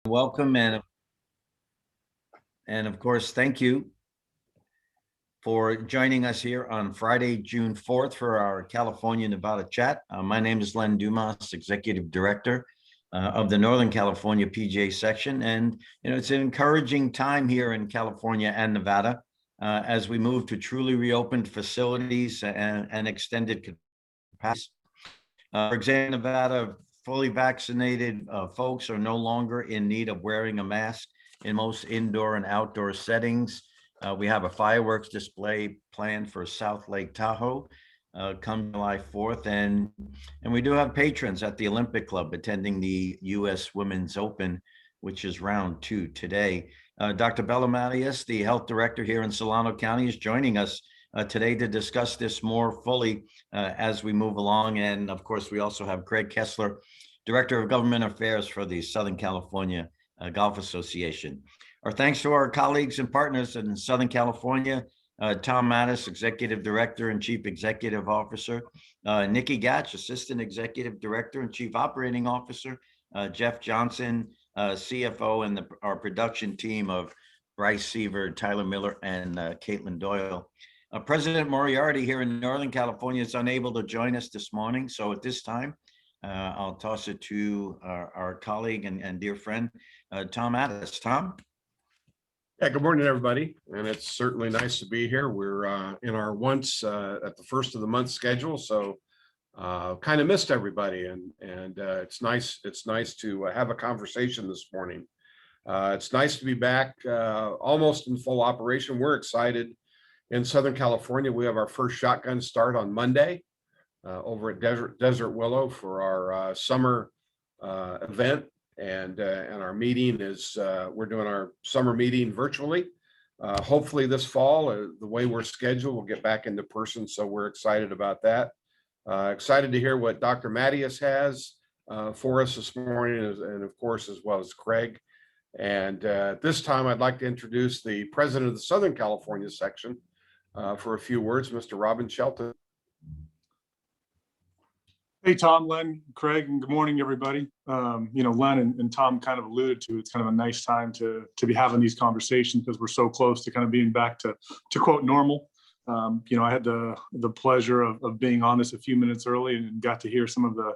Welcome and of course, thank you for joining us here on Friday, June 4th for our California Nevada chat. My name is Len Dumas, Executive Director of the Northern California PGA section. And it's an encouraging time here in California and Nevada as we move to truly reopened facilities and extended capacity. For example, Nevada, fully vaccinated folks are no longer in need of wearing a mask in most indoor and outdoor settings. We have a fireworks display planned for South Lake Tahoe come July 4th. And we do have patrons at the Olympic Club attending the U.S. Women's Open, which is round 2 today. Dr. Bella Matias, the health director here in Solano County, is joining us today to discuss this more fully as we move along. And of course, we also have Craig Kessler, Director of Government Affairs for the Southern California Golf Association. Our thanks to our colleagues and partners in Southern California, Tom Mattis, Executive Director and Chief Executive Officer, Nikki Gatch, Assistant Executive Director and Chief Operating Officer, Jeff Johnson, CFO, and our production team of Bryce Seaver, Tyler Miller, and Caitlin Doyle. President Moriarty here in Northern California is unable to join us this morning. So at this time, I'll toss it to our colleague and dear friend, Tom Mattis. Tom? Yeah, good morning, everybody. And it's certainly nice to be here. We're in our once at the first of the month schedule. So kind of missed everybody. And it's nice to have a conversation this morning. It's nice to be back almost in full operation. We're excited. In Southern California, we have our first shotgun start on Monday over at Desert Willow for our summer event. And our meeting is, we're doing our summer meeting virtually. Hopefully this fall, the way we're scheduled, we'll get back into person. So we're excited about that. Excited to hear what Dr. Matias has for us this morning, and of course, as well as Craig. And this time I'd like to introduce the president of the Southern California section for a few words, Mr. Robin Shelton. Hey, Tom, Len, Craig, and good morning, everybody. Len and Tom kind of alluded to, it's kind of a nice time to be having these conversations because we're so close to kind of being back to quote normal. I had the pleasure of being on this a few minutes early and got to hear some of the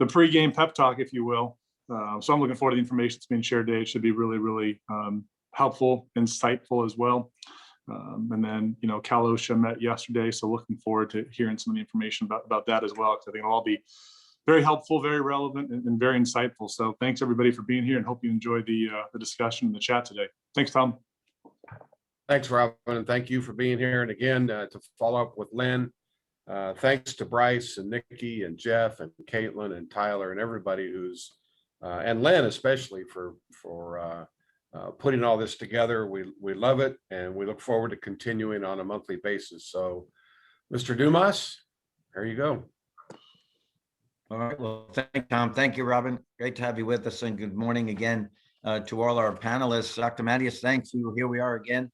pregame pep talk, if you will. So I'm looking forward to the information that's being shared today. It should be really, really helpful, insightful as well. And then, Cal OSHA met yesterday, so looking forward to hearing some of the information about that as well, because I think it'll all be very helpful, very relevant, and very insightful. So thanks everybody for being here, and hope you enjoyed the discussion and the chat today. Thanks, Tom. Thanks, Robin, and thank you for being here. And again, to follow up with Len, thanks to Bryce and Nikki and Jeff and Caitlin and Tyler and everybody who's and Len especially for putting all this together. We love it, and we look forward to continuing on a monthly basis. So, Mr. Dumas, there you go. All right. Well, thank you, Tom. Thank you, Robin. Great to have you with us, and good morning again to all our panelists. Dr. Matias, thanks. Here we are again.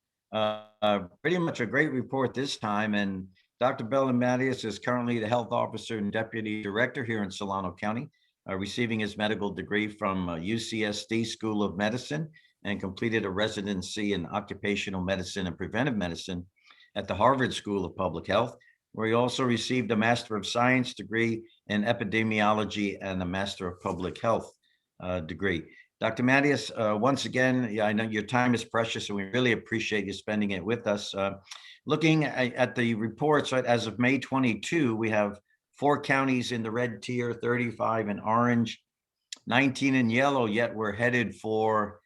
Pretty much a great report this time. And Dr. Bella Matias is currently the health officer and deputy director here in Solano County, receiving his medical degree from UCSD School of Medicine, and completed a residency in occupational medicine and preventive medicine at the Harvard School of Public Health, where he also received a Master of Science degree in epidemiology and a Master of Public Health degree. Dr. Matias, once again, I know your time is precious, and we really appreciate you spending it with us. Looking at the reports, right, as of May 22, we have 4 counties in the red tier, 35 in orange, 19 in yellow, yet we're headed for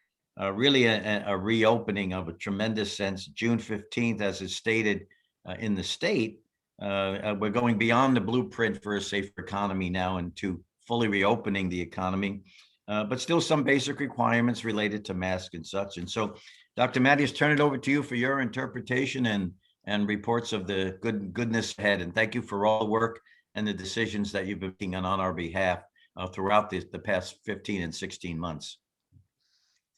really a reopening of a tremendous sense. June 15th, as is stated in the state, we're going beyond the blueprint for a safer economy now into fully reopening the economy, but still some basic requirements related to masks and such. And so, Dr. Matias, turn it over to you for your interpretation and reports of the goodness ahead. And thank you for all the work and the decisions that you've been making on our behalf throughout the past 15 and 16 months.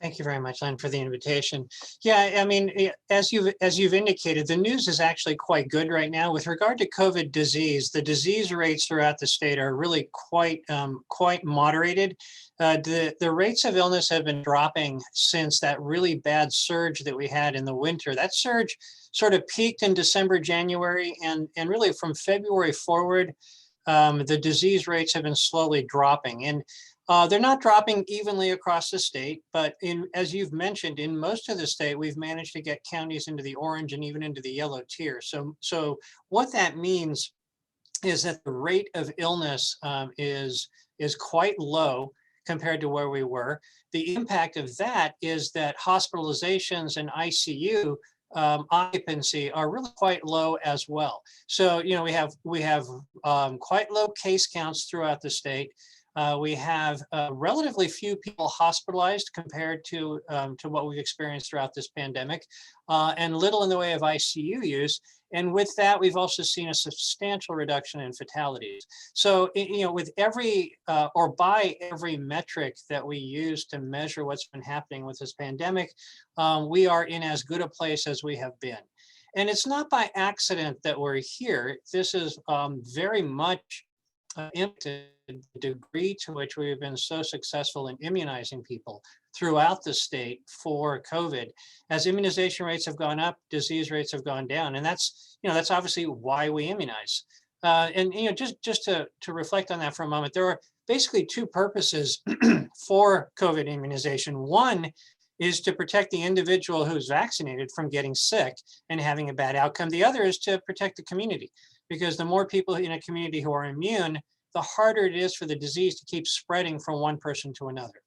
Thank you very much, Len, for the invitation. Yeah, I mean, as you've indicated, the news is actually quite good right now with regard to COVID disease. The disease rates throughout the state are really quite moderated. The rates of illness have been dropping since that really bad surge that we had in the winter. That surge sort of peaked in December, January, and really from February forward, the disease rates have been slowly dropping. And they're not dropping evenly across the state, but as you've mentioned, in most of the state, we've managed to get counties into the orange and even into the yellow tier. So what that means is that the rate of illness is quite low compared to where we were. The impact of that is that hospitalizations and ICU occupancy are really quite low as well. So, you know, we have quite low case counts throughout the state. We have relatively few people hospitalized compared to what we've experienced throughout this pandemic, and little in the way of ICU use. And with that, we've also seen a substantial reduction in fatalities. So, you know, with every or by every metric that we use to measure what's been happening with this pandemic, we are in as good a place as we have been. And it's not by accident that we're here. This is very much impacted the degree to which we have been so successful in immunizing people throughout the state for COVID. As immunization rates have gone up, disease rates have gone down, and that's obviously why we immunize. And just to reflect on that for a moment, there are basically two purposes for COVID immunization. One is to protect the individual who's vaccinated from getting sick and having a bad outcome. The other is to protect the community, because the more people in a community who are immune, the harder it is for the disease to keep spreading from one person to another.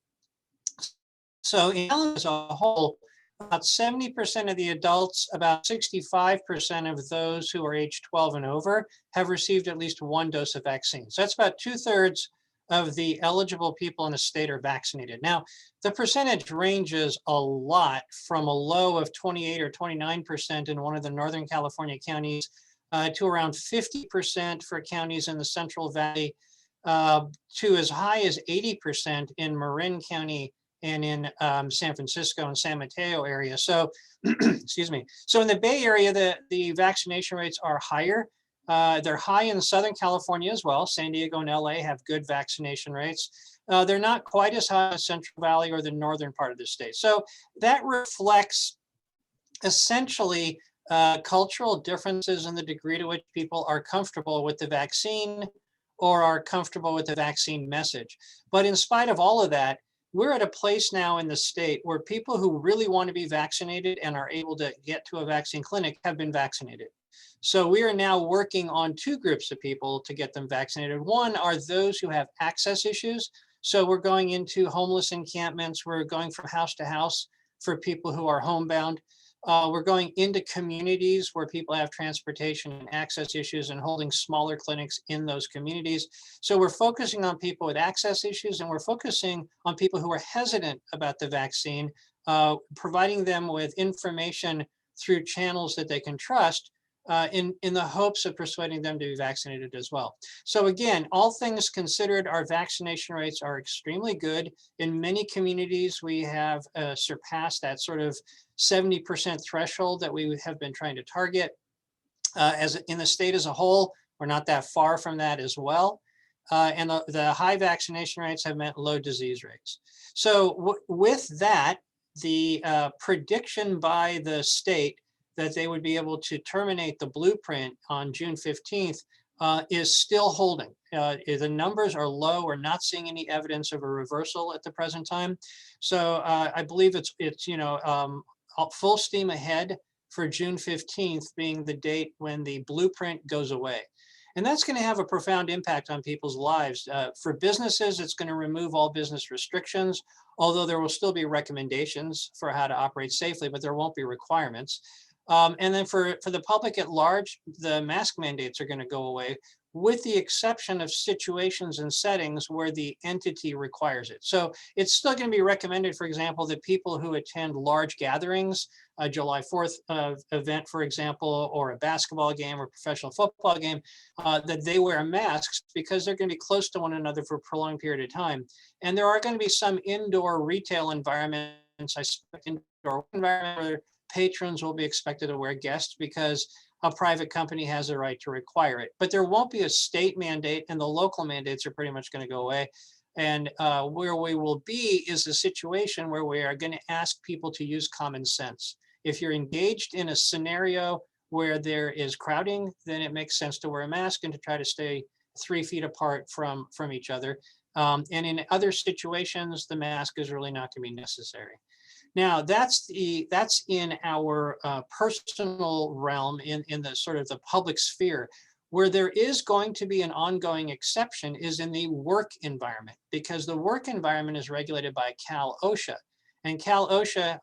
So as a whole, about 70% of the adults, about 65% of those who are age 12 and over have received at least one dose of vaccine. So that's about 2/3 of the eligible people in the state are vaccinated. Now, the percentage ranges a lot from a low of 28 or 29% in one of the Northern California counties to around 50% for counties in the Central Valley, to as high as 80% in Marin County and in San Francisco and San Mateo area. So, excuse me. So in the Bay Area, the vaccination rates are higher. They're high in Southern California as well. San Diego and LA have good vaccination rates. They're not quite as high as Central Valley or the northern part of the state. So that reflects essentially cultural differences in the degree to which people are comfortable with the vaccine or are comfortable with the vaccine message. But in spite of all of that, we're at a place now in the state where people who really want to be vaccinated and are able to get to a vaccine clinic have been vaccinated. So we are now working on two groups of people to get them vaccinated. One are those who have access issues. So we're going into homeless encampments. We're going from house to house for people who are homebound. We're going into communities where people have transportation and access issues and holding smaller clinics in those communities. So we're focusing on people with access issues, and we're focusing on people who are hesitant about the vaccine, providing them with information through channels that they can trust in the hopes of persuading them to be vaccinated as well. So again, all things considered, our vaccination rates are extremely good. In many communities, we have surpassed that sort of 70% threshold that we have been trying to target. As in the state as a whole, we're not that far from that as well. And the high vaccination rates have meant low disease rates. So with that, the prediction by the state that they would be able to terminate the blueprint on June 15th is still holding. The numbers are low. We're not seeing any evidence of a reversal at the present time. So I believe it's full steam ahead for June 15th being the date when the blueprint goes away. And that's going to have a profound impact on people's lives. For businesses, it's going to remove all business restrictions, although there will still be recommendations for how to operate safely, but there won't be requirements. And then for the public at large, the mask mandates are going to go away, with the exception of situations and settings where the entity requires it. So it's still going to be recommended, for example, that people who attend large gatherings, a July 4th event, for example, or a basketball game or professional football game, that they wear masks because they're going to be close to one another for a prolonged period of time. And there are going to be some indoor retail environments I suspect indoor environment where patrons will be expected to wear guests because a private company has a right to require it. But there won't be a state mandate, and the local mandates are pretty much going to go away. And where we will be is a situation where we are going to ask people to use common sense. If you're engaged in a scenario where there is crowding, then it makes sense to wear a mask and to try to stay 3 feet apart from each other. And in other situations, the mask is really not going to be necessary. Now, that's in our personal realm, in the sort of the public sphere. Where there is going to be an ongoing exception is in the work environment, because the work environment is regulated by Cal OSHA. And Cal OSHA,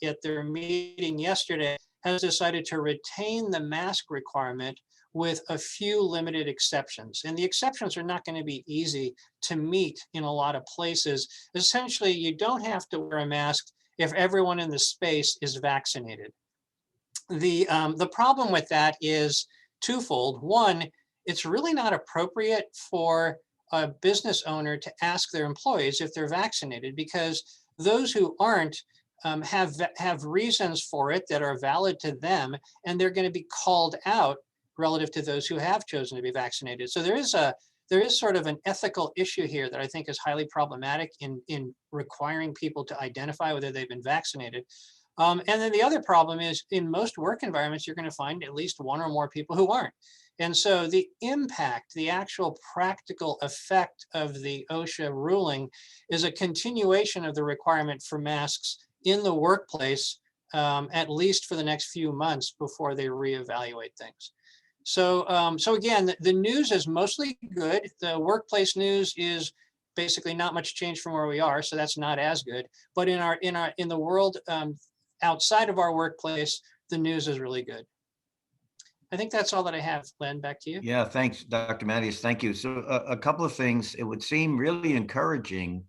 at their meeting yesterday, has decided to retain the mask requirement with a few limited exceptions. And the exceptions are not going to be easy to meet in a lot of places. Essentially, you don't have to wear a mask if everyone in the space is vaccinated. The problem with that is twofold. One, it's really not appropriate for a business owner to ask their employees if they're vaccinated, because those who aren't have reasons for it that are valid to them, and they're going to be called out relative to those who have chosen to be vaccinated. So there is sort of an ethical issue here that I think is highly problematic in requiring people to identify whether they've been vaccinated. And then the other problem is, in most work environments, you're going to find at least one or more people who aren't. And so the impact, the actual practical effect of the OSHA ruling is a continuation of the requirement for masks in the workplace, at least for the next few months before they reevaluate things. So again, the news is mostly good. The workplace news is basically not much change from where we are, so that's not as good. But in the world outside of our workplace, the news is really good. I think that's all that I have. Len, back to you. Yeah, thanks, Dr. Mattias. Thank you. So a couple of things. It would seem really encouraging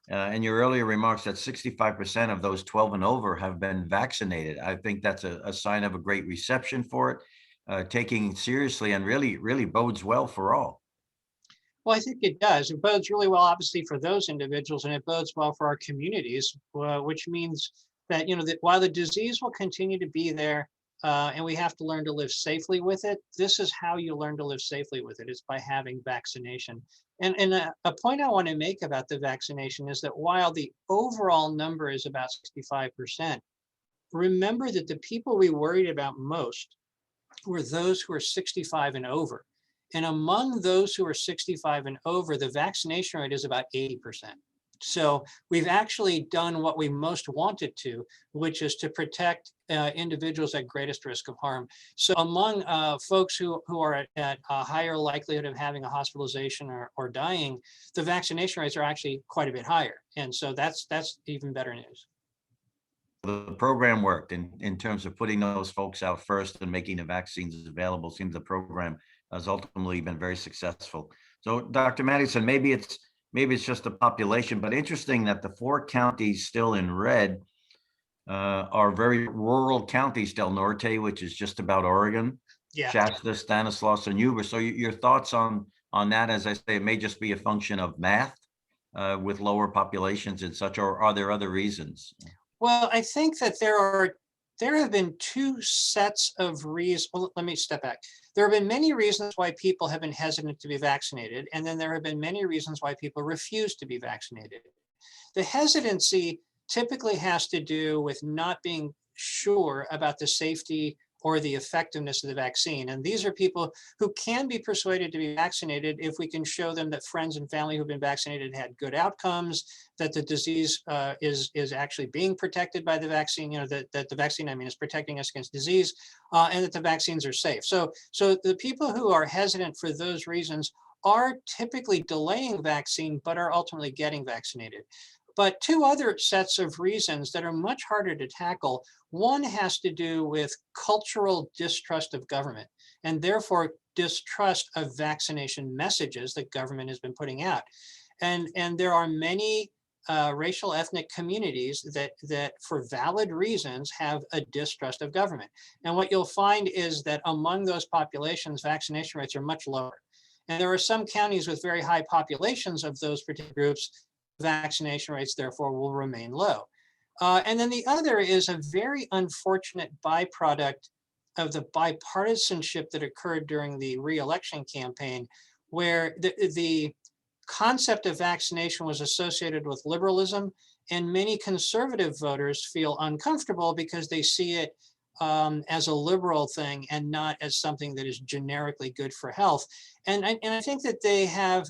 in your earlier remarks that 65% of those 12 and over have been vaccinated. I think that's a sign of a great reception for it, taking seriously, and really bodes well for all. Well, I think it does. It bodes really well, obviously, for those individuals, and it bodes well for our communities, which means that, that while the disease will continue to be there, and we have to learn to live safely with it, this is how you learn to live safely with it, is by having vaccination. And a point I want to make about the vaccination is that while the overall number is about 65%, remember that the people we worried about most were those who are 65 and over. And among those who are 65 and over, the vaccination rate is about 80%. So we've actually done what we most wanted to, which is to protect individuals at greatest risk of harm. So among folks who are at a higher likelihood of having a hospitalization or dying, the vaccination rates are actually quite a bit higher. And so that's even better news. The program worked in terms of putting those folks out first and making the vaccines available. Seems the program has ultimately been very successful. So Dr. Mattias, maybe it's just the population, but interesting that the 4 counties still in red are very rural counties: Del Norte, which is just about Oregon, Yeah. Shasta, Stanislaus, and Yuba. So your thoughts on that? As I say, it may just be a function of math with lower populations and such, or are there other reasons? Well, I think that there have been 2 sets of reasons. Well, let me step back. There have been many reasons why people have been hesitant to be vaccinated, and then there have been many reasons why people refuse to be vaccinated. The hesitancy typically has to do with not being sure about the safety or the effectiveness of the vaccine. And these are people who can be persuaded to be vaccinated if we can show them that friends and family who've been vaccinated had good outcomes, that the disease is actually being protected by the vaccine, that the vaccine, is protecting us against disease, and that the vaccines are safe. So the people who are hesitant for those reasons are typically delaying vaccine, but are ultimately getting vaccinated. But 2 other sets of reasons that are much harder to tackle. One has to do with cultural distrust of government, and therefore distrust of vaccination messages that government has been putting out. And there are many racial ethnic communities that for valid reasons have a distrust of government. And what you'll find is that among those populations, vaccination rates are much lower. And there are some counties with very high populations of those particular groups. Vaccination rates therefore will remain low. And then the other is a very unfortunate byproduct of the bipartisanship that occurred during the re-election campaign, where the concept of vaccination was associated with liberalism, and many conservative voters feel uncomfortable because they see it as a liberal thing and not as something that is generically good for health. And I think that they have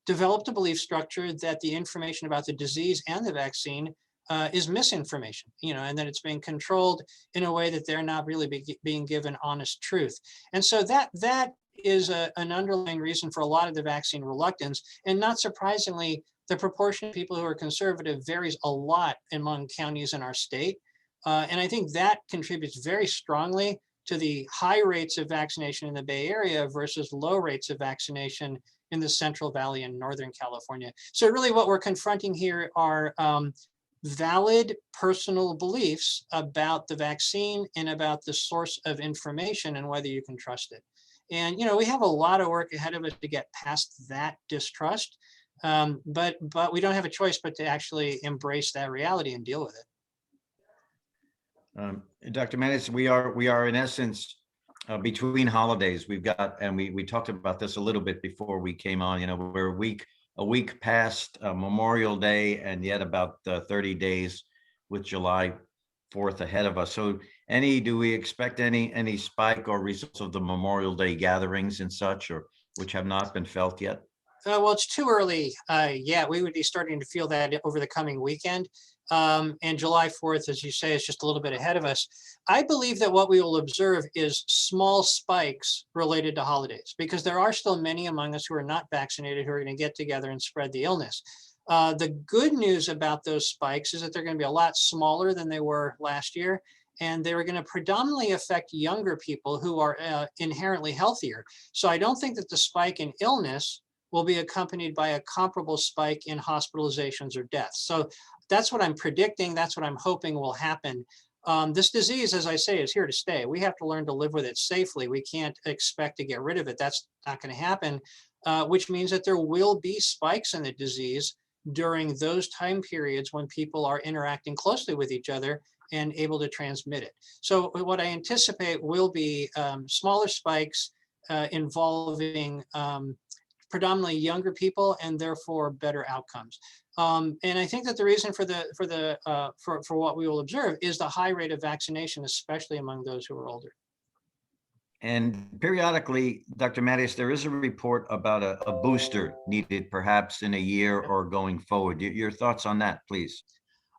developed a belief structure that the information about the disease and the vaccine is misinformation, and that it's being controlled in a way that they're not really being given honest truth. And so that is an underlying reason for a lot of the vaccine reluctance. And not surprisingly, the proportion of people who are conservative varies a lot among counties in our state. And I think that contributes very strongly to the high rates of vaccination in the Bay Area versus low rates of vaccination in the Central Valley and Northern California. So really what we're confronting here are valid personal beliefs about the vaccine and about the source of information and whether you can trust it. And, we have a lot of work ahead of us to get past that distrust, but we don't have a choice but to actually embrace that reality and deal with it. Dr. Manis, we are in essence between holidays. We've got, and we talked about this a little bit before we came on, we're a week past Memorial Day, and yet about 30 days with July 4th ahead of us. So do we expect any spike or results of the Memorial Day gatherings and such, or which have not been felt yet? Well, it's too early. Yeah, we would be starting to feel that over the coming weekend. And July 4th, as you say, is just a little bit ahead of us. I believe that what we will observe is small spikes related to holidays, because there are still many among us who are not vaccinated who are going to get together and spread the illness. The good news about those spikes is that they're going to be a lot smaller than they were last year. And they were going to predominantly affect younger people who are inherently healthier. So I don't think that the spike in illness will be accompanied by a comparable spike in hospitalizations or deaths. So that's what I'm predicting. That's what I'm hoping will happen. This disease, as I say, is here to stay. We have to learn to live with it safely. We can't expect to get rid of it. That's not going to happen, which means that there will be spikes in the disease during those time periods when people are interacting closely with each other and able to transmit it. So what I anticipate will be smaller spikes involving predominantly younger people, and therefore better outcomes. And I think that the reason for what we will observe is the high rate of vaccination, especially among those who are older. And periodically, Dr. Mattis, there is a report about a booster needed perhaps in a year or going forward. Your thoughts on that, please.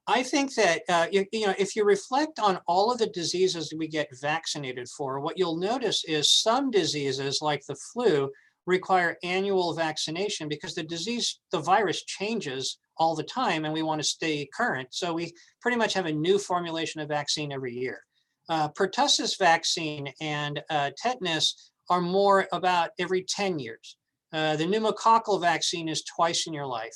I think that, if you reflect on all of the diseases we get vaccinated for, what you'll notice is some diseases like the flu require annual vaccination because the virus changes all the time and we want to stay current. So we pretty much have a new formulation of vaccine every year. Pertussis vaccine and tetanus are more about every 10 years. The pneumococcal vaccine is twice in your life.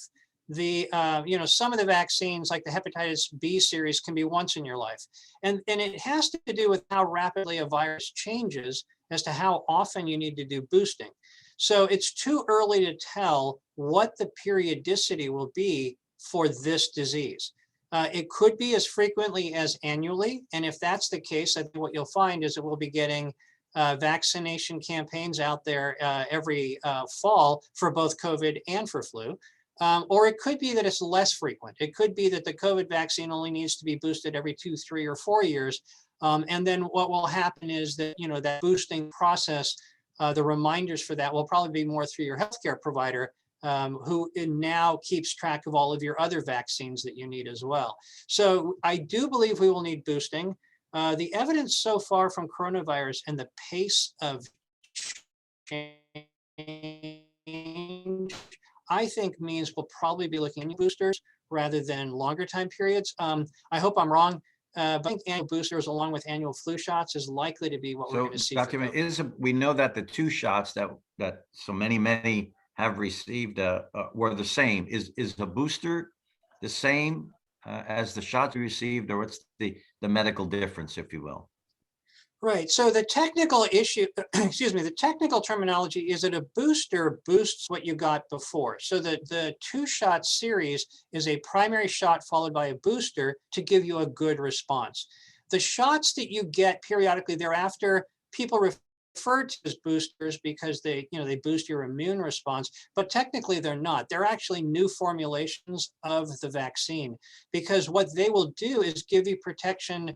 Some of the vaccines like the hepatitis B series can be once in your life. And it has to do with how rapidly a virus changes as to how often you need to do boosting. So it's too early to tell what the periodicity will be for this disease. It could be as frequently as annually. And if that's the case, I think what you'll find is that we'll be getting vaccination campaigns out there every fall for both COVID and for flu. Or it could be that it's less frequent. It could be that the COVID vaccine only needs to be boosted every 2, 3, or 4 years. And then what will happen is that, that boosting process, the reminders for that will probably be more through your healthcare provider, who now keeps track of all of your other vaccines that you need as well. So I do believe we will need boosting. The evidence so far from coronavirus and the pace of change, I think means we'll probably be looking at boosters rather than longer time periods. I hope I'm wrong. But I think annual boosters along with annual flu shots is likely to be what we're going to see. We know that the 2 shots that so many have received were the same. Is the booster the same as the shots we received, or what's the medical difference, if you will? Right. So the technical issue, excuse me, the technical terminology is that a booster boosts what you got before. So the two-shot series is a primary shot followed by a booster to give you a good response. The shots that you get periodically thereafter, people refer to as boosters because they boost your immune response, but technically they're not. They're actually new formulations of the vaccine, because what they will do is give you protection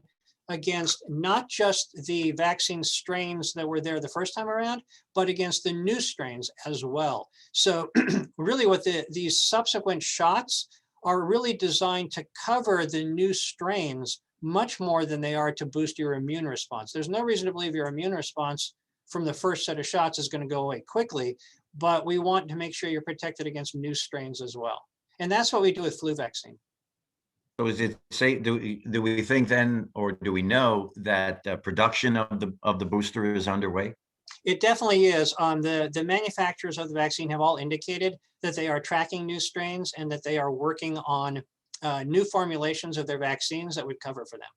against not just the vaccine strains that were there the first time around, but against the new strains as well. So really what these subsequent shots are really designed to cover the new strains much more than they are to boost your immune response. There's no reason to believe your immune response from the first set of shots is going to go away quickly, but we want to make sure you're protected against new strains as well. And that's what we do with flu vaccine. So is it safe, do we think then, or do we know that production of the booster is underway? It definitely is. The manufacturers of the vaccine have all indicated that they are tracking new strains and that they are working on new formulations of their vaccines that would cover for them.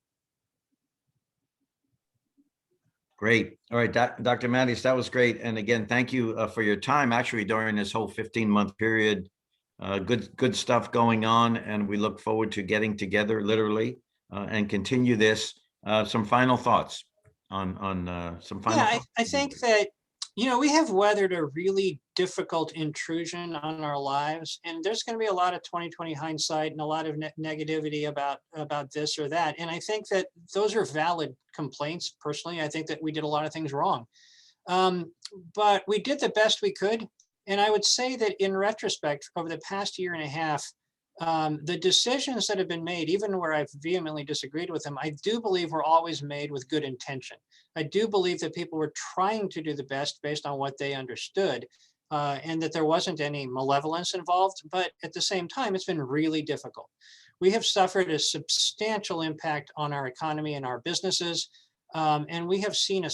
Great. All right, Dr. Mattis, that was great. And again, thank you for your time actually during this whole 15-month period. Good stuff going on, and we look forward to getting together literally and continue this. Some final thoughts on some final. Yeah, thoughts. I think that, we have weathered a really difficult intrusion on our lives, and there's going to be a lot of 2020 hindsight and a lot of negativity about this or that. And I think that those are valid complaints. Personally, I think that we did a lot of things wrong, but we did the best we could. And I would say that in retrospect, over the past year and a half, the decisions that have been made, even where I've vehemently disagreed with them, I do believe were always made with good intention. I do believe that people were trying to do the best based on what they understood, and that there wasn't any malevolence involved. But at the same time, it's been really difficult. We have suffered a substantial impact on our economy and our businesses, and we have seen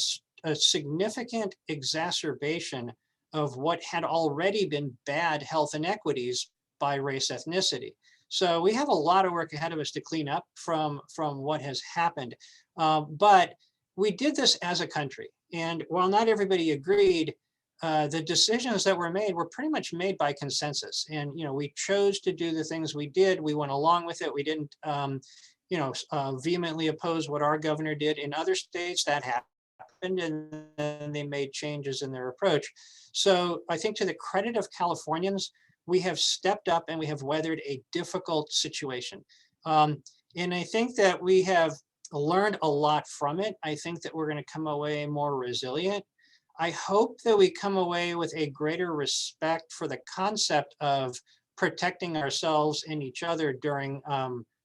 a significant exacerbation of what had already been bad health inequities by race ethnicity. So we have a lot of work ahead of us to clean up from what has happened. But we did this as a country. And while not everybody agreed, the decisions that were made were pretty much made by consensus. And, we chose to do the things we did. We went along with it. We didn't, vehemently oppose what our governor did. In other states that happened, and then they made changes in their approach. So I think to the credit of Californians, we have stepped up and we have weathered a difficult situation. And I think that we have learned a lot from it. I think that we're going to come away more resilient. I hope that we come away with a greater respect for the concept of protecting ourselves and each other during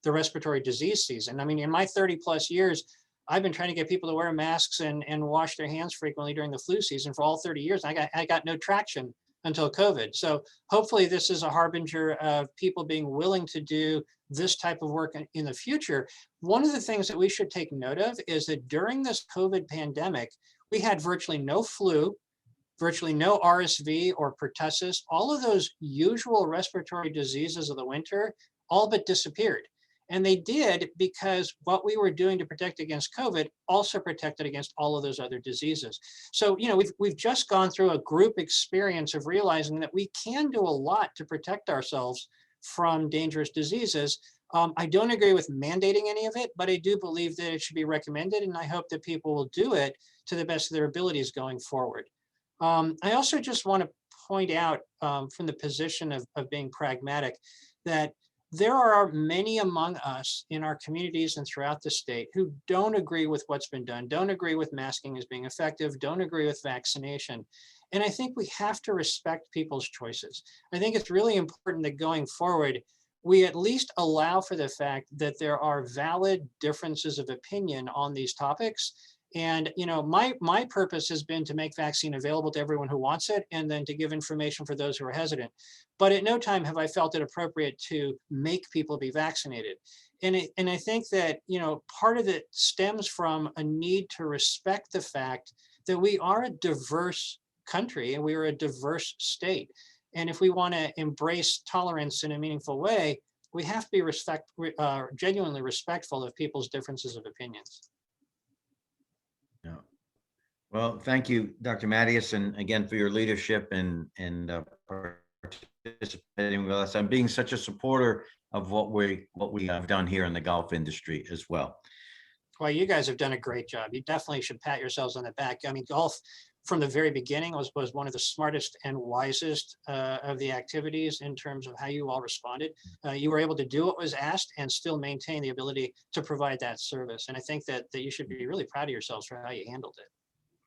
the respiratory disease season. I mean, in my 30 plus years, I've been trying to get people to wear masks and wash their hands frequently during the flu season for all 30 years. I got no traction until COVID. So hopefully this is a harbinger of people being willing to do this type of work in the future. One of the things that we should take note of is that during this COVID pandemic, we had virtually no flu, virtually no RSV or pertussis. All of those usual respiratory diseases of the winter all but disappeared. And they did because what we were doing to protect against COVID also protected against all of those other diseases. So, we've just gone through a group experience of realizing that we can do a lot to protect ourselves from dangerous diseases. I don't agree with mandating any of it, but I do believe that it should be recommended. And I hope that people will do it to the best of their abilities going forward. I also just want to point out from the position of being pragmatic that there are many among us in our communities and throughout the state who don't agree with what's been done, don't agree with masking as being effective, don't agree with vaccination. And I think we have to respect people's choices. I think it's really important that going forward, we at least allow for the fact that there are valid differences of opinion on these topics. And my purpose has been to make vaccine available to everyone who wants it, and then to give information for those who are hesitant. But at no time have I felt it appropriate to make people be vaccinated. And I think that part of it stems from a need to respect the fact that we are a diverse country and we are a diverse state. And if we want to embrace tolerance in a meaningful way, we have to be genuinely respectful of people's differences of opinions. Yeah, Well, thank you, Dr. Mattias, and again for your leadership and participating with us and being such a supporter of what we have done here in the golf industry as well. Well, you guys have done a great job. You definitely should pat yourselves on the back. I mean, golf from the very beginning was one of the smartest and wisest of the activities in terms of how you all responded. You were able to do what was asked and still maintain the ability to provide that service. And I think that you should be really proud of yourselves for how you handled it.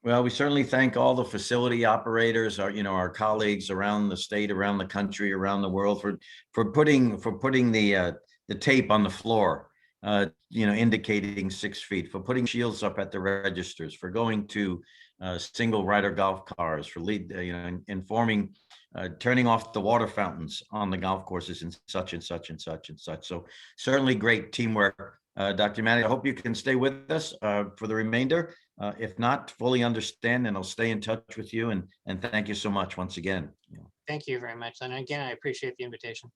Well, we certainly thank all the facility operators, our colleagues around the state, around the country, around the world for putting the tape on the floor, indicating 6 feet, for putting shields up at the registers, for going to single rider golf cars, for informing, turning off the water fountains on the golf courses and such and such and such and such. So certainly great teamwork. Dr. Matty, I hope you can stay with us for the remainder. If not, fully understand, and I'll stay in touch with you. And thank you so much once again. Thank you very much. And again, I appreciate the invitation.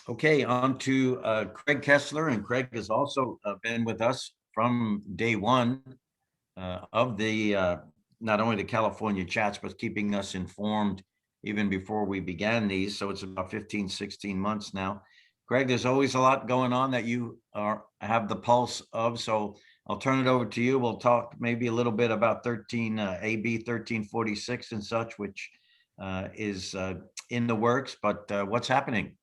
Okay, on to Craig Kessler, and Craig has also been with us from day one of the not only the California chats, but keeping us informed even before we began these. So it's about 15, 16 months now. Craig, there's always a lot going on that you have the pulse of. So I'll turn it over to you. We'll talk maybe a little bit about AB 1346 and such, which is in the works, but what's happening?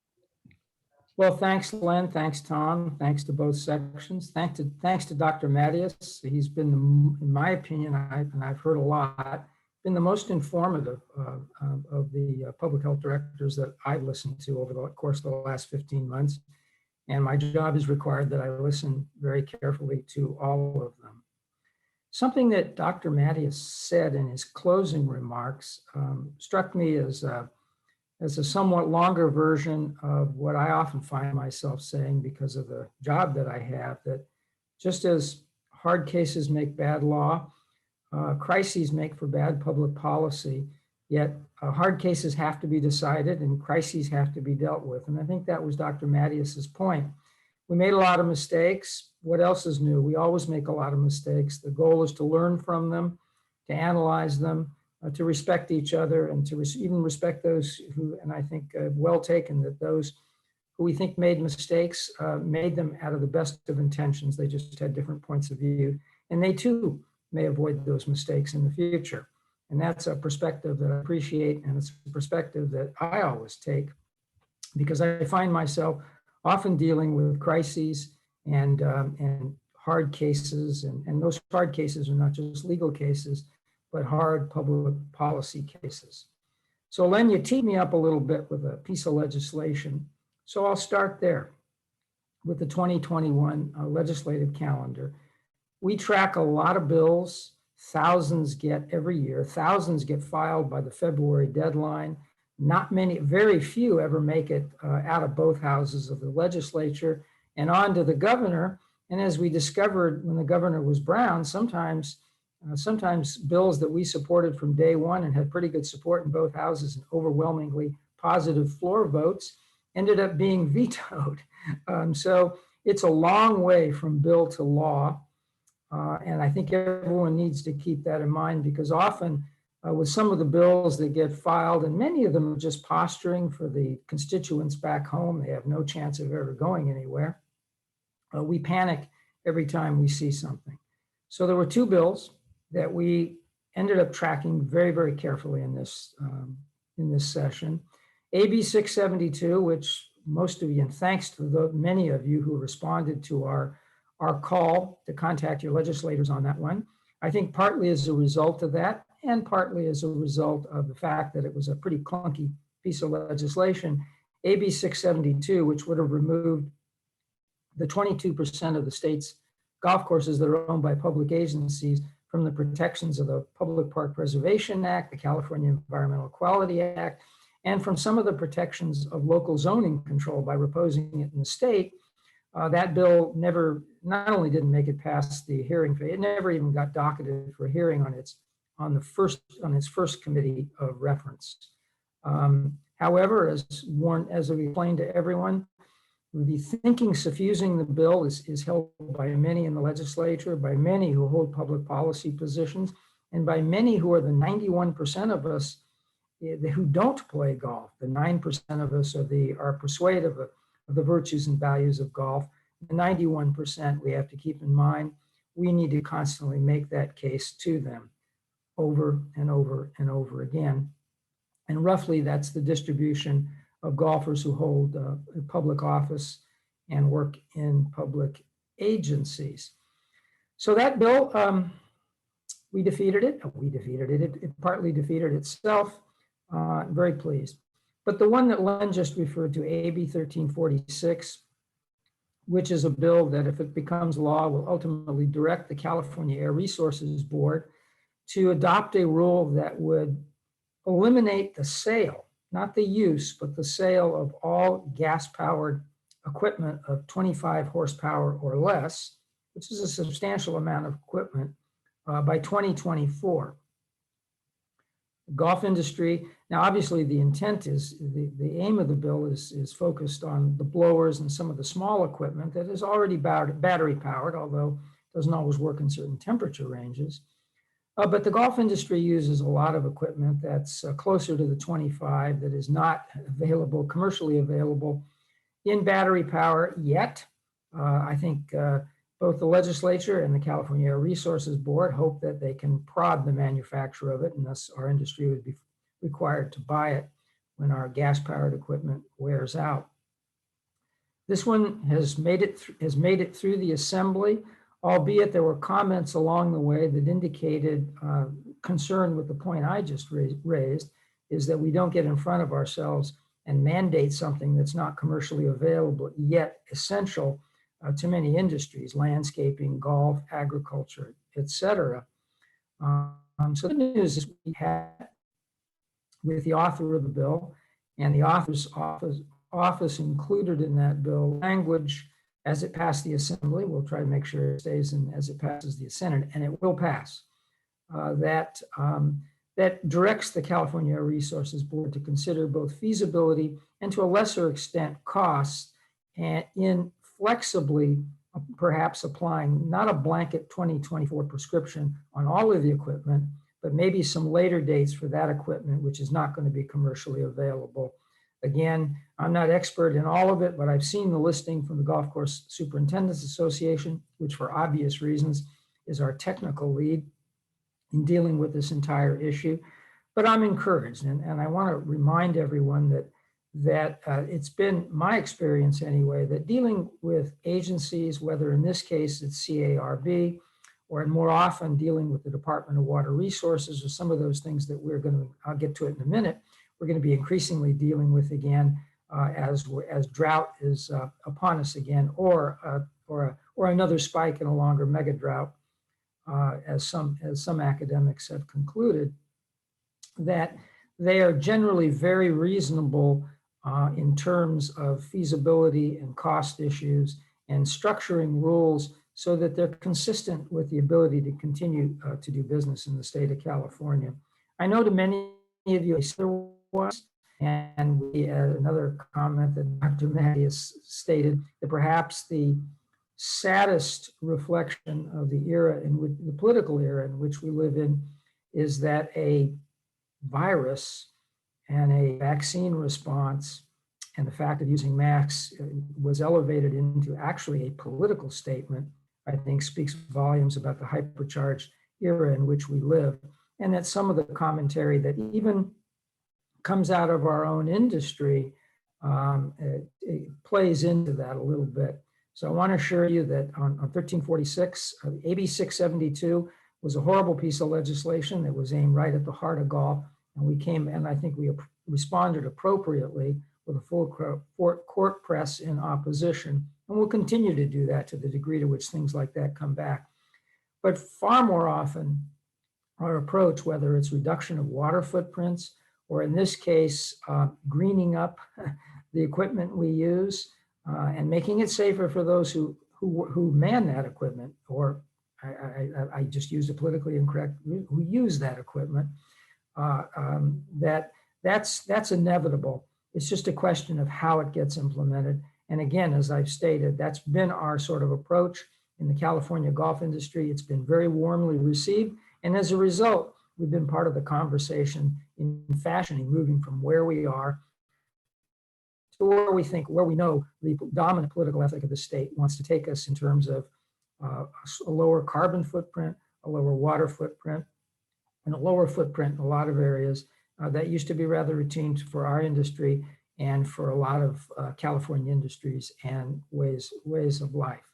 Well, thanks, Len. Thanks, Tom. Thanks to both sections. Thanks to Dr. Mattias. He's been, in my opinion, and I've heard a lot, been the most informative of the public health directors that I've listened to over the course of the last 15 months. And my job is required that I listen very carefully to all of them. Something that Dr. Mattias said in his closing remarks struck me as a somewhat longer version of what I often find myself saying because of the job that I have, that just as hard cases make bad law, crises make for bad public policy, yet hard cases have to be decided and crises have to be dealt with. And I think that was Dr. Mattias's point. We made a lot of mistakes. What else is new? We always make a lot of mistakes. The goal is to learn from them, to analyze them, to respect each other, and to even respect those who, and I think well taken, that those who we think made mistakes made them out of the best of intentions. They just had different points of view, and they too may avoid those mistakes in the future. And that's a perspective that I appreciate, and it's a perspective that I always take, because I find myself often dealing with crises and hard cases, and those hard cases are not just legal cases, but hard public policy cases. So Len, you teed me up a little bit with a piece of legislation. So I'll start there with the 2021 legislative calendar. We track a lot of bills, thousands get every year, thousands get filed by the February deadline. Not many, very few ever make it out of both houses of the legislature and on to the governor. And as we discovered when the governor was Brown, sometimes bills that we supported from day one and had pretty good support in both houses and overwhelmingly positive floor votes ended up being vetoed. So it's a long way from bill to law. And I think everyone needs to keep that in mind, because often with some of the bills that get filed, and many of them are just posturing for the constituents back home, they have no chance of ever going anywhere. We panic every time we see something. So there were two bills that we ended up tracking very, very carefully in this session. AB 672, which most of you, and thanks to the many of you who responded to our call to contact your legislators on that one, I think partly as a result of that, and partly as a result of the fact that it was a pretty clunky piece of legislation, AB 672, which would have removed the 22% of the state's golf courses that are owned by public agencies from the protections of the Public Park Preservation Act, the California Environmental Quality Act, and from some of the protections of local zoning control by reposing it in the state. That bill not only didn't make it past the hearing, it never even got docketed for a hearing on its first committee of reference. However, as we explained to everyone, The thinking suffusing the bill is held by many in the legislature, by many who hold public policy positions, and by many who are the 91% of us who don't play golf. The 9% of us are persuaded of the virtues and values of golf. The 91% we have to keep in mind. We need to constantly make that case to them over and over and over again. And roughly that's the distribution of golfers who hold public office and work in public agencies. So that bill, we defeated it. It partly defeated itself. Very pleased. But the one that Len just referred to, AB 1346, which is a bill that, if it becomes law, will ultimately direct the California Air Resources Board to adopt a rule that would eliminate the sale, not the use, but the sale of all gas-powered equipment of 25 horsepower or less, which is a substantial amount of equipment, by 2024. The golf industry, now obviously the intent is, the aim of the bill is focused on the blowers and some of the small equipment that is already battery powered, although doesn't always work in certain temperature ranges. But the golf industry uses a lot of equipment that's closer to the 25 that is not available, commercially available in battery power yet. I think both the legislature and the California Air Resources Board hope that they can prod the manufacturer of it, and thus our industry would be required to buy it when our gas-powered equipment wears out. This one has made it through the assembly, albeit there were comments along the way that indicated concern with the point I just raised, is that we don't get in front of ourselves and mandate something that's not commercially available, yet essential to many industries, landscaping, golf, agriculture, etc. So the news is we had with the author of the bill and the author's office included in that bill language as it passed the assembly. We'll try to make sure it stays in as it passes the Senate, and it will pass. That directs the California Air Resources Board to consider both feasibility and, to a lesser extent, costs, and in flexibly perhaps applying not a blanket 2024 prescription on all of the equipment, but maybe some later dates for that equipment, which is not going to be commercially available. Again, I'm not expert in all of it, but I've seen the listing from the Golf Course Superintendents Association, which for obvious reasons is our technical lead in dealing with this entire issue. But I'm encouraged, and I want to remind everyone that it's been my experience anyway, that dealing with agencies, whether in this case it's CARB, or more often dealing with the Department of Water Resources, or some of those things that I'll get to it in a minute, we're going to be increasingly dealing with again as drought is upon us again, or another spike in a longer mega drought, as some academics have concluded, that they are generally very reasonable in terms of feasibility and cost issues and structuring rules so that they're consistent with the ability to continue to do business in the state of California. I know to many of you, there was, and another comment that Dr. Mattias stated, that perhaps the saddest reflection of the era in which, the political era in which we live in, is that a virus and a vaccine response and the fact of using masks was elevated into actually a political statement, I think speaks volumes about the hypercharged era in which we live. And that some of the commentary that even comes out of our own industry it plays into that a little bit. So I want to assure you that on 1346, AB 672 was a horrible piece of legislation that was aimed right at the heart of golf. And I think we responded appropriately with a full court press in opposition. And we'll continue to do that to the degree to which things like that come back. But far more often, our approach, whether it's reduction of water footprints, or in this case, greening up the equipment we use and making it safer for those who man that equipment, or I just used a politically incorrect, who use that equipment, that's inevitable. It's just a question of how it gets implemented. And again, as I've stated, that's been our sort of approach in the California golf industry. It's been very warmly received. And as a result, we've been part of the conversation in fashioning, moving from where we are to where we know the dominant political ethic of the state wants to take us in terms of a lower carbon footprint, a lower water footprint, and a lower footprint in a lot of areas that used to be rather routine for our industry and for a lot of California industries and ways of life.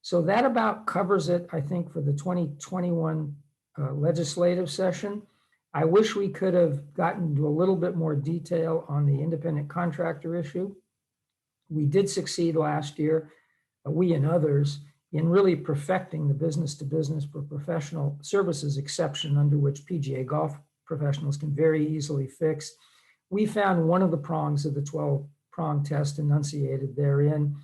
So that about covers it, I think, for the 2021 legislative session. I wish we could have gotten into a little bit more detail on the independent contractor issue. We did succeed last year, we and others, in really perfecting the business to business for professional services exception under which PGA golf professionals can very easily fix. We found one of the prongs of the 12-prong test enunciated therein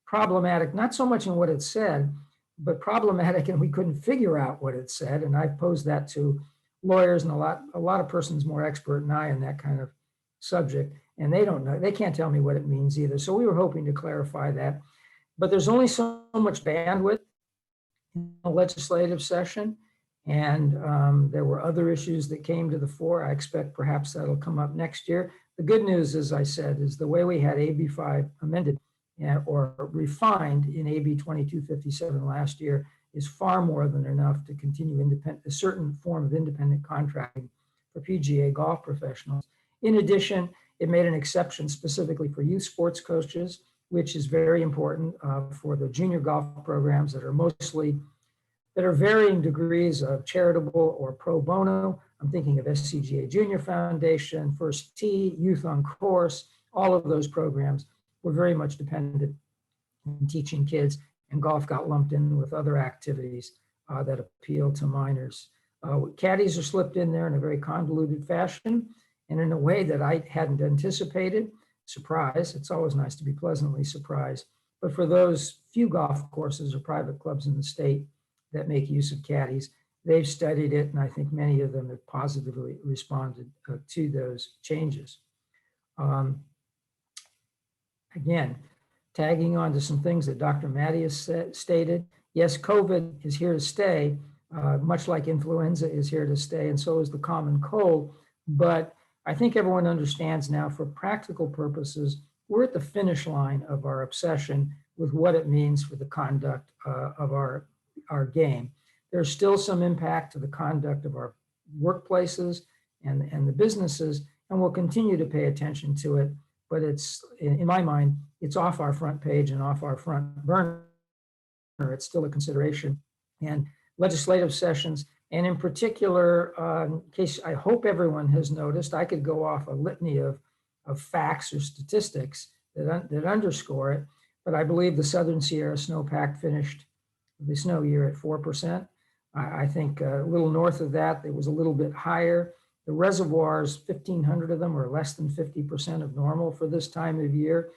problematic, not so much in what it said, but problematic and we couldn't figure out what it said. And I posed that to lawyers and a lot of persons more expert than I in that kind of subject. And they don't know, they can't tell me what it means either. So we were hoping to clarify that. But there's only so much bandwidth in the legislative session. And there were other issues that came to the fore. I expect perhaps that'll come up next year. The good news, as I said, is the way we had AB 5 amended or refined in AB 2257 last year is far more than enough to continue a certain form of independent contracting for PGA golf professionals. In addition, it made an exception specifically for youth sports coaches, which is very important for the junior golf programs that are varying degrees of charitable or pro bono. I'm thinking of SCGA Junior Foundation, First Tee, Youth on Course. All of those programs were very much dependent on teaching kids, and golf got lumped in with other activities that appeal to minors. Caddies are slipped in there in a very convoluted fashion and in a way that I hadn't anticipated. Surprise, it's always nice to be pleasantly surprised. But for those few golf courses or private clubs in the state that make use of caddies, they've studied it, and I think many of them have positively responded to those changes. Again, tagging on to some things that Dr. Mattias stated, yes, COVID is here to stay, much like influenza is here to stay, and so is the common cold. But I think everyone understands now, for practical purposes, we're at the finish line of our obsession with what it means for the conduct of our game. There's still some impact to the conduct of our workplaces and the businesses, and we'll continue to pay attention to it. But it's, in my mind, it's off our front page and off our front burner. It's still a consideration. And legislative sessions, and in particular, in case I hope everyone has noticed, I could go off a litany of facts or statistics that underscore it, but I believe the Southern Sierra Snowpack finished the snow year at 4%. I think a little north of that, it was a little bit higher. The reservoirs, 1,500 of them, are less than 50% of normal for this time of year.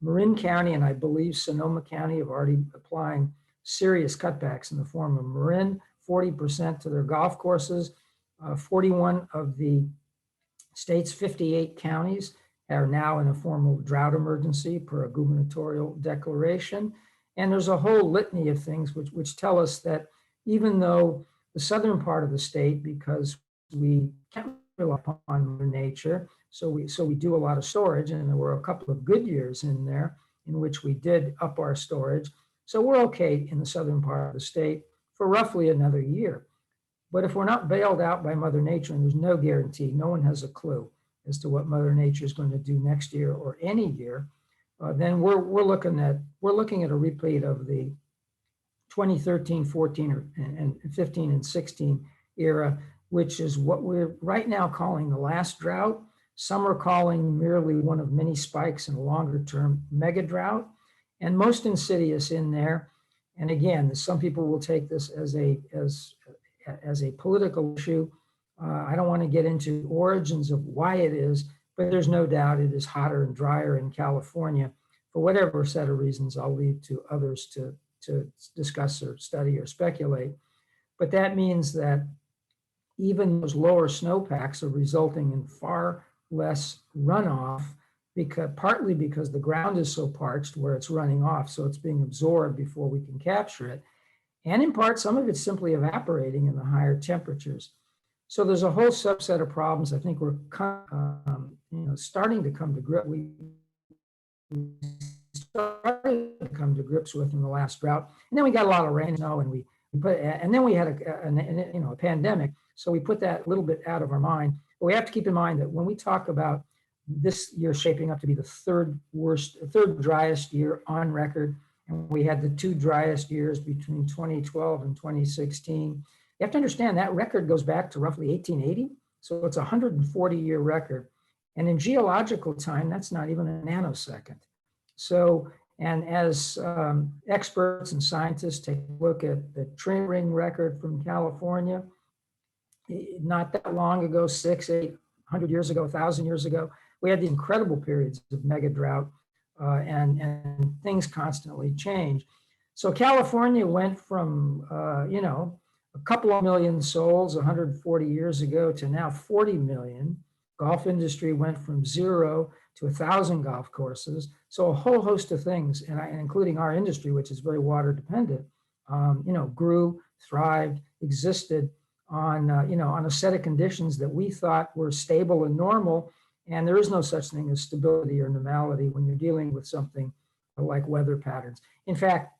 Marin County and I believe Sonoma County have already applying serious cutbacks in the form of Marin, 40% to their golf courses. 41 of the state's 58 counties are now in a formal drought emergency per a gubernatorial declaration. And there's a whole litany of things which tell us that even though the southern part of the state, because we can't rely upon Mother Nature, so we do a lot of storage, and there were a couple of good years in there in which we did up our storage. So we're okay in the southern part of the state for roughly another year. But if we're not bailed out by Mother Nature, and there's no guarantee, no one has a clue as to what Mother Nature is going to do next year or any year, then we're looking at a repeat of the 2013, 14, and 15 and 16 era, which is what we're right now calling the last drought. Some are calling merely one of many spikes in a longer term mega drought, and most insidious in there. And again, some people will take this as a political issue. I don't want to get into origins of why it is, but there's no doubt it is hotter and drier in California. For whatever set of reasons, I'll leave to others to discuss or study or speculate. But that means that even those lower snowpacks are resulting in far less runoff partly because the ground is so parched where it's running off, so it's being absorbed before we can capture it. And in part, some of it's simply evaporating in the higher temperatures. So there's a whole subset of problems I think we're starting to come to grips. We started to come to grips with in the last drought, and then we got a lot of rain, snow, and then we had a pandemic. So we put that a little bit out of our mind. But we have to keep in mind that when we talk about this year shaping up to be the third driest year on record, and we had the 2 driest years between 2012 and 2016. You have to understand that record goes back to roughly 1880. So it's a 140-year record. And in geological time, that's not even a nanosecond. So, and as experts and scientists take a look at the tree ring record from California, not that long ago, 600, 800 years ago, 1,000 years ago, we had the incredible periods of mega drought. And things constantly change. So California went from, a couple of million souls 140 years ago to now 40 million. Golf industry went from 0 to 1,000 golf courses. So a whole host of things, and including our industry, which is very water dependent, grew, thrived, existed on a set of conditions that we thought were stable and normal. And there is no such thing as stability or normality when you're dealing with something like weather patterns. In fact,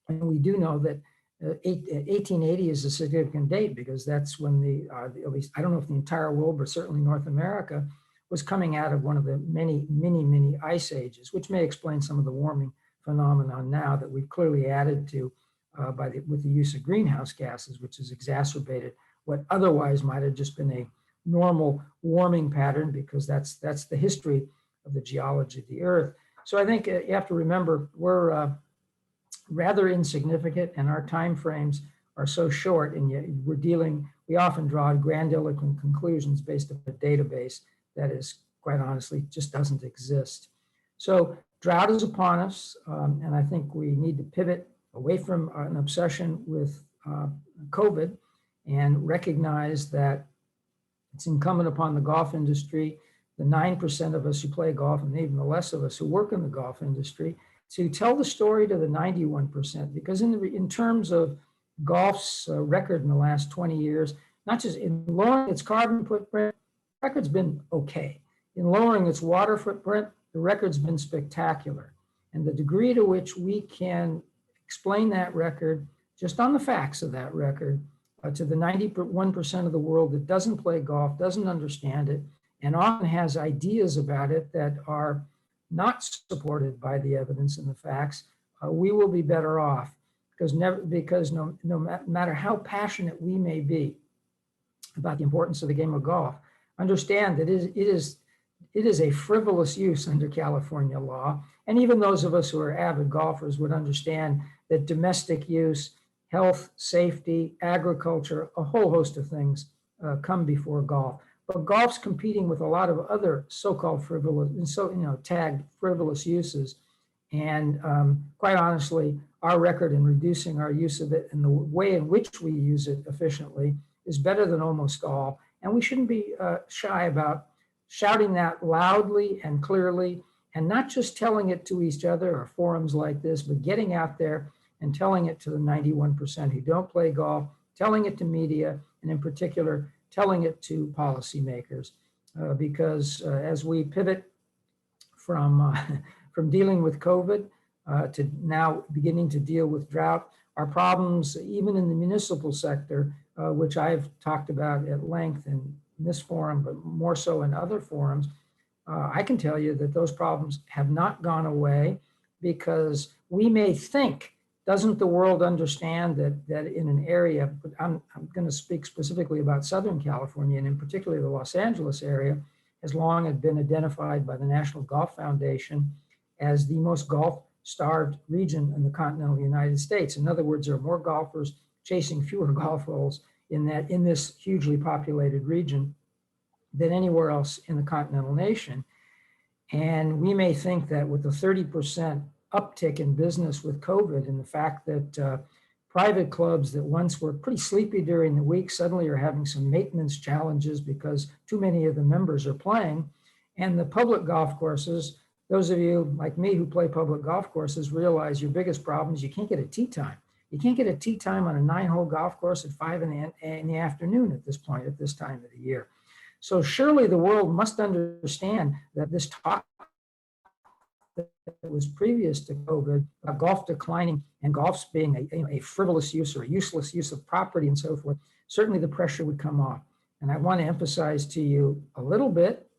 we do know that 1880 is a significant date because that's when at least, I don't know if the entire world, but certainly North America was coming out of one of the many ice ages, which may explain some of the warming phenomenon now that we've clearly added to with the use of greenhouse gases, which has exacerbated what otherwise might have just been a normal warming pattern, because that's the history of the geology of the earth. So I think you have to remember we're rather insignificant, and our time frames are so short, and yet we often draw grandiloquent conclusions based on a database that is, quite honestly, just doesn't exist. So drought is upon us, and I think we need to pivot away from an obsession with COVID and recognize that it's incumbent upon the golf industry, the 9% of us who play golf, and even the less of us who work in the golf industry, to tell the story to the 91%. Because in terms of golf's record in the last 20 years, not just in lowering its carbon footprint, the record's been okay. In lowering its water footprint, the record's been spectacular. And the degree to which we can explain that record, just on the facts of that record, to the 91% of the world that doesn't play golf, doesn't understand it, and often has ideas about it that are not supported by the evidence and the facts, we will be better off. Because no matter how passionate we may be about the importance of the game of golf, understand that it is a frivolous use under California law. And even those of us who are avid golfers would understand that domestic use, health, safety, agriculture, a whole host of things come before golf. But golf's competing with a lot of other so-called frivolous, tagged frivolous uses. And quite honestly, our record in reducing our use of it and the way in which we use it efficiently is better than almost all. And we shouldn't be shy about shouting that loudly and clearly, and not just telling it to each other or forums like this, but getting out there and telling it to the 91% who don't play golf, telling it to media, and in particular, telling it to policymakers. Because as we pivot from dealing with COVID to now beginning to deal with drought, our problems, even in the municipal sector, which I've talked about at length in this forum, but more so in other forums, I can tell you that those problems have not gone away, because we may think, doesn't the world understand that in an area, but I'm going to speak specifically about Southern California, and in particular the Los Angeles area, has long been identified by the National Golf Foundation as the most golf-starved region in the continental United States. In other words, there are more golfers chasing fewer golf holes in this hugely populated region than anywhere else in the continental nation. And we may think that with the 30% uptick in business with COVID, and the fact that private clubs that once were pretty sleepy during the week suddenly are having some maintenance challenges because too many of the members are playing, And the public golf courses, those of you like me who play public golf courses realize your biggest problem is you can't get a tee time. You can't get a tee time on a 9-hole golf course at 5 in the afternoon at this point, at this time of the year. So surely the world must understand that this talk that was previous to COVID, golf declining and golf's being a frivolous use or a useless use of property and so forth, certainly the pressure would come off. And I want to emphasize to you a little bit,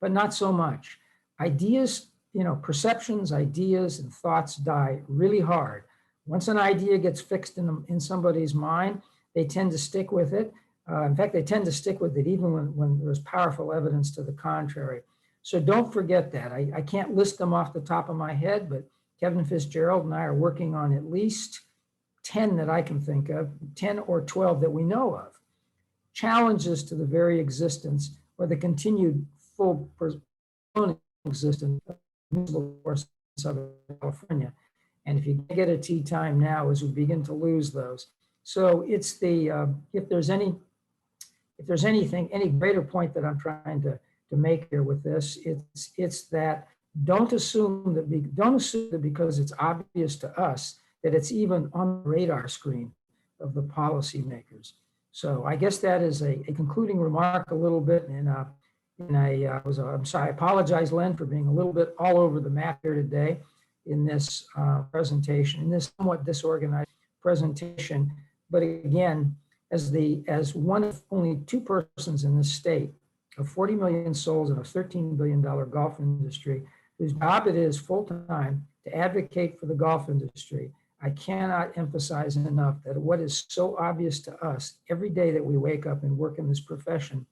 but not so much. Ideas, perceptions, ideas, and thoughts die really hard. Once an idea gets fixed in somebody's mind, they tend to stick with it. In fact, they tend to stick with it even when there's powerful evidence to the contrary. So don't forget that. I can't list them off the top of my head, but Kevin Fitzgerald and I are working on at least 10 that I can think of, 10 or 12 that we know of. Challenges to the very existence or the continued full existence of municipal forests in Southern California. And if you get a tee time now, as we begin to lose those. So it's if there's anything, any greater point that I'm trying to make here with this, it's that don't assume that because it's obvious to us that it's even on the radar screen of the policymakers. So I guess that is a concluding remark a little bit. I'm sorry, I apologize, Len, for being a little bit all over the map here today in this presentation, in this somewhat disorganized presentation. But again, as one of only 2 persons in this state of 40 million souls in a $13 billion golf industry, whose job it is full-time to advocate for the golf industry, I cannot emphasize enough that what is so obvious to us every day that we wake up and work in this profession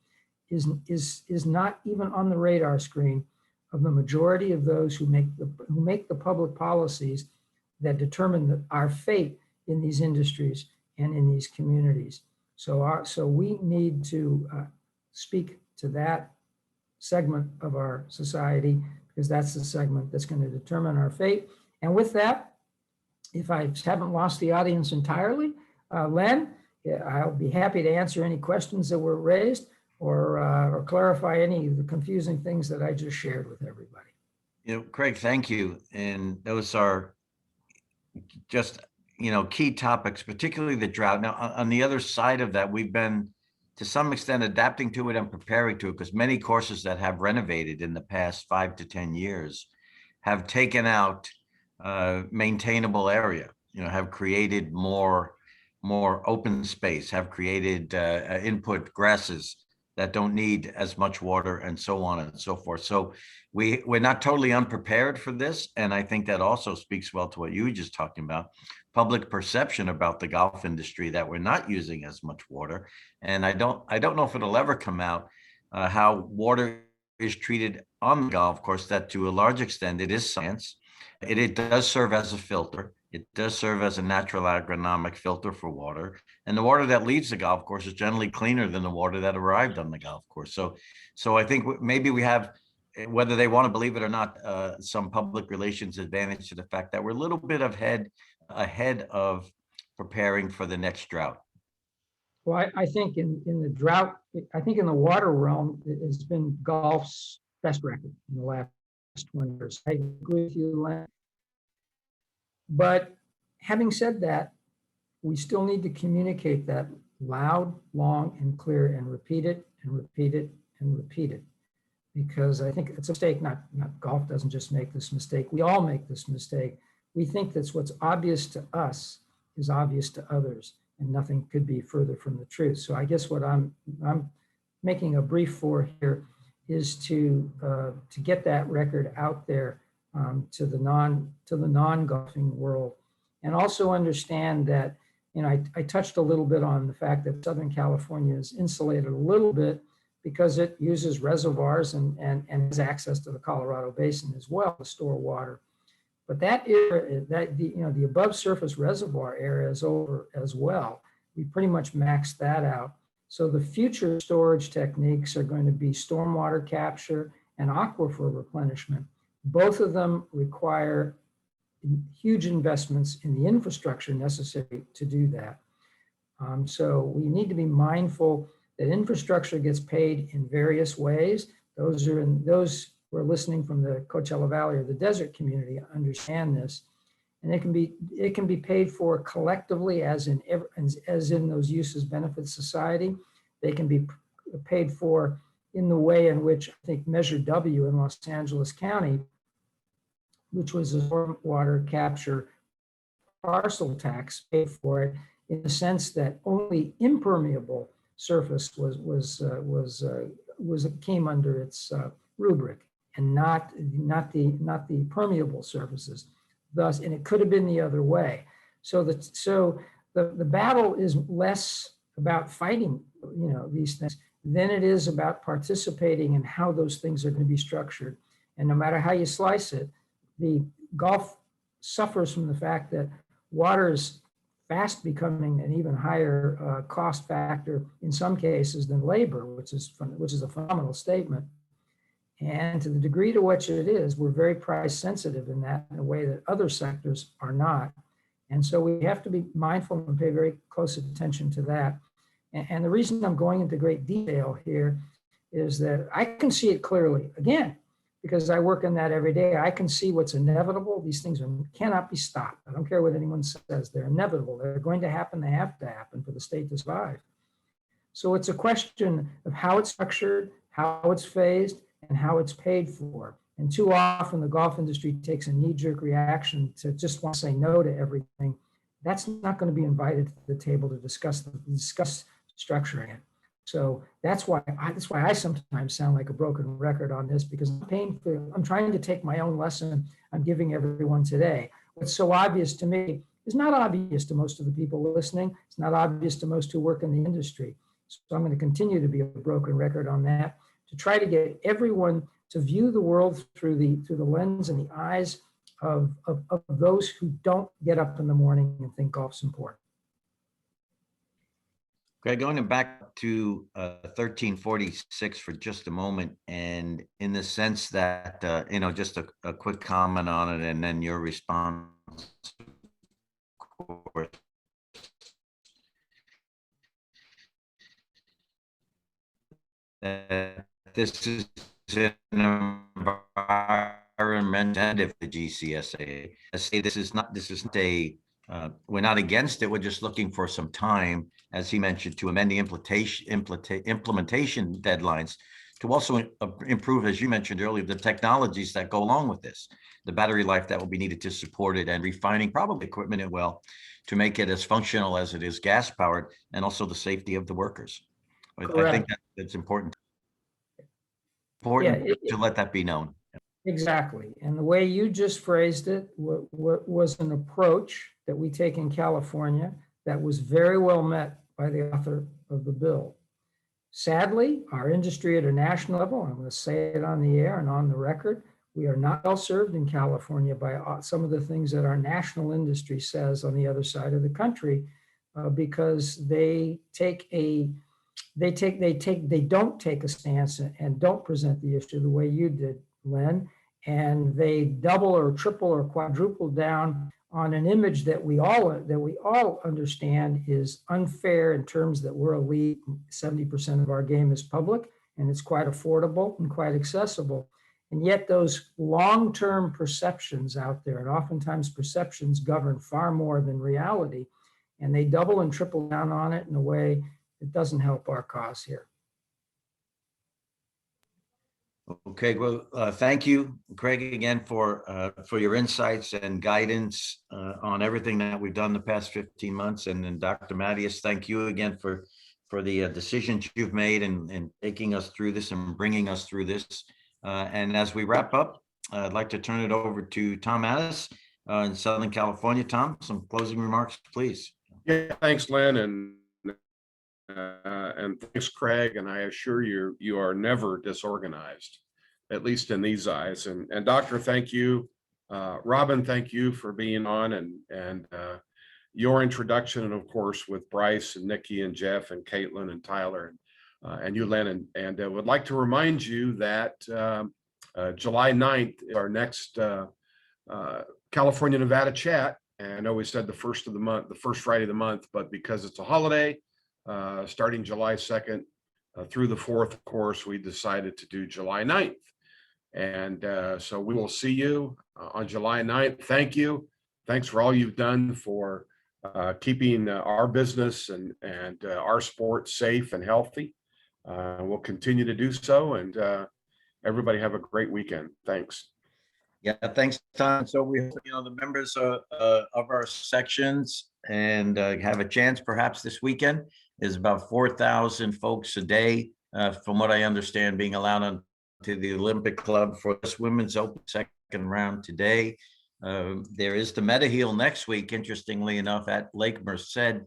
is not even on the radar screen of the majority of those who make the public policies that determine our fate in these industries and in these communities. So we need to speak to that segment of our society, because that's the segment that's going to determine our fate. And with that, if I haven't lost the audience entirely, Len, I'll be happy to answer any questions that were raised or clarify any of the confusing things that I just shared with everybody. Craig, thank you. And those are just, key topics, particularly the drought. Now, on the other side of that, we've been to some extent adapting to it and preparing to it, because many courses that have renovated in the past 5 to 10 years have taken out maintainable area, have created more open space, have created input grasses that don't need as much water, and so on and so forth. So we're not totally unprepared for this. And I think that also speaks well to what you were just talking about, public perception about the golf industry, that we're not using as much water. And I don't know if it'll ever come out how water is treated on the golf course, that to a large extent it is science. It does serve as a filter. It does serve as a natural agronomic filter for water. And the water that leaves the golf course is generally cleaner than the water that arrived on the golf course. So I think maybe we have, whether they want to believe it or not, some public relations advantage to the fact that we're a little bit ahead of preparing for the next drought. Well, I think in the drought, I think in the water realm, it has been golf's best record in the last 20 years. I agree with you, Len. But having said that, we still need to communicate that loud, long, and clear, and repeat it and repeat it and repeat it. Because I think it's a mistake. Not golf doesn't just make this mistake. We all make this mistake. We think that's what's obvious to us is obvious to others, and nothing could be further from the truth. So I guess what I'm making a brief for here is to get that record out there to the non-golfing world, and also understand that, I touched a little bit on the fact that Southern California is insulated a little bit because it uses reservoirs and has access to the Colorado Basin as well to store water. But that area, the above surface reservoir area is over as well. We pretty much maxed that out. So the future storage techniques are going to be stormwater capture and aquifer replenishment. Both of them require huge investments in the infrastructure necessary to do that. So we need to be mindful that infrastructure gets paid in various ways. Those who are listening from the Coachella Valley or the desert community understand this. And it can be paid for collectively as in those uses benefit society. They can be paid for in the way in which I think Measure W in Los Angeles County, which was a stormwater capture parcel tax, paid for it in the sense that only impermeable surface came under its rubric, and not the permeable surfaces. Thus, and it could have been the other way. So the battle is less about fighting, these things than it is about participating in how those things are going to be structured. And no matter how you slice it, the Gulf suffers from the fact that water is fast becoming an even higher cost factor in some cases than labor, which is a phenomenal statement. And to the degree to which it is, we're very price sensitive in a way that other sectors are not. And so we have to be mindful and pay very close attention to that. And the reason I'm going into great detail here is that I can see it clearly, again, because I work in that every day. I can see what's inevitable. These things cannot be stopped. I don't care what anyone says. They're inevitable. They're going to happen. They have to happen for the state to survive. So it's a question of how it's structured, how it's phased, and how it's paid for. And too often the golf industry takes a knee-jerk reaction to just want to say no to everything. That's not going to be invited to the table to discuss structuring it. So that's why I sometimes sound like a broken record on this, because I'm trying to take my own lesson I'm giving everyone today. What's so obvious to me is not obvious to most of the people listening. It's not obvious to most who work in the industry. So I'm going to continue to be a broken record on that, to try to get everyone to view the world through the lens and the eyes of those who don't get up in the morning and think golf's important. Greg, going back to 1346 for just a moment, and in the sense that, just a quick comment on it, and then your response, of course. This is an environment of the GCSA. I say this isn't a, we're not against it. We're just looking for some time, as he mentioned, to amend the implementation deadlines, to also improve, as you mentioned earlier, the technologies that go along with this, the battery life that will be needed to support it, and refining probably equipment as well to make it as functional as it is gas powered, and also the safety of the workers. I think that's important. To let that be known. Exactly. And the way you just phrased it was an approach that we take in California that was very well met by the author of the bill. Sadly, our industry at a national level, I'm going to say it on the air and on the record, we are not well served in California by some of the things that our national industry says on the other side of the country, because they don't take a stance and don't present the issue the way you did, Len, and they double or triple or quadruple down on an image that we all understand is unfair in terms that we're elite. 70% of our game is public, and it's quite affordable and quite accessible. And yet those long-term perceptions out there, and oftentimes perceptions govern far more than reality, and they double and triple down on it in a way that doesn't help our cause here. Okay, well, thank you, Craig, again for your insights and guidance on everything that we've done the past 15 months. And then Dr. Mattias, thank you again for the decisions you've made and taking us through this and bringing us through this. And as we wrap up, I'd like to turn it over to Tom Addis in Southern California. Tom, some closing remarks, please. Yeah, thanks, Len, and thanks, Craig. And I assure you, you are never disorganized, at least in these eyes. And Doctor, thank you. Robin, thank you for being on, and your introduction, and of course with Bryce and Nikki and Jeff and Caitlin and Tyler and you, Len. And I would like to remind you that July 9th is our next California Nevada chat. And I know we said the first of the month, the first Friday of the month, but because it's a holiday, starting July 2nd, through the 4th, of course, we decided to do July 9th. And so we will see you on July 9th. Thank you. Thanks for all you've done for keeping our business and our sport safe and healthy. We'll continue to do so, and everybody have a great weekend. Thanks. Yeah, thanks, Tom. So we, the members of our sections and have a chance perhaps this weekend is about 4,000 folks a day, from what I understand, being allowed on to the Olympic Club for this Women's Open second round today. There is the Mediheal next week, interestingly enough, at Lake Merced.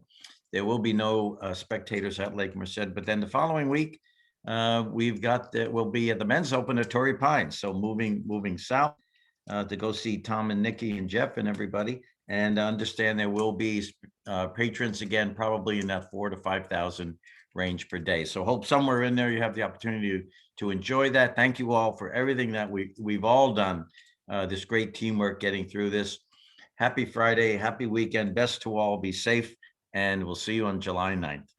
There will be no spectators at Lake Merced, but then the following week, we'll be at the Men's Open at Torrey Pines. So moving south to go see Tom and Nikki and Jeff and everybody, and understand there will be patrons again, probably in that 4,000 to 5,000 range per day. So hope somewhere in there you have the opportunity to enjoy that. Thank you all for everything that we've all done. This great teamwork getting through this. Happy Friday, happy weekend. Best to all. Be safe, and we'll see you on July 9th.